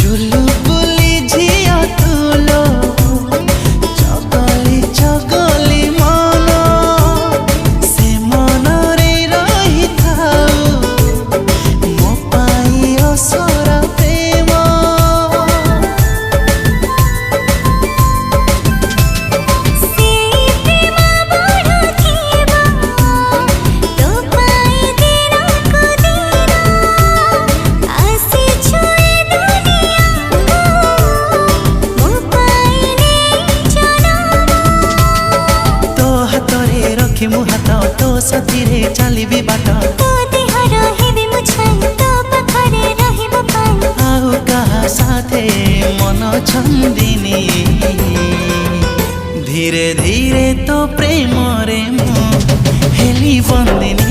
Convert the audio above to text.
चुलु बुली झिया तुलो चगली चगली मन से मन रे रही थाऊ मो पाई असरा प्रेम से प्रेम बड़ थेबा तो पाई देना को देना आसे छुए दुनिया मो पाई ने जनम तो हाथरे रखी मु हाथ तो साथी चलबी बाट तो देह रहिबे मु छाई तो पाखरे रहिबो पाई आउ कहा साथे मन छंदिनी धीरे धीरे तो प्रेम रे मु हेली बंदिनी।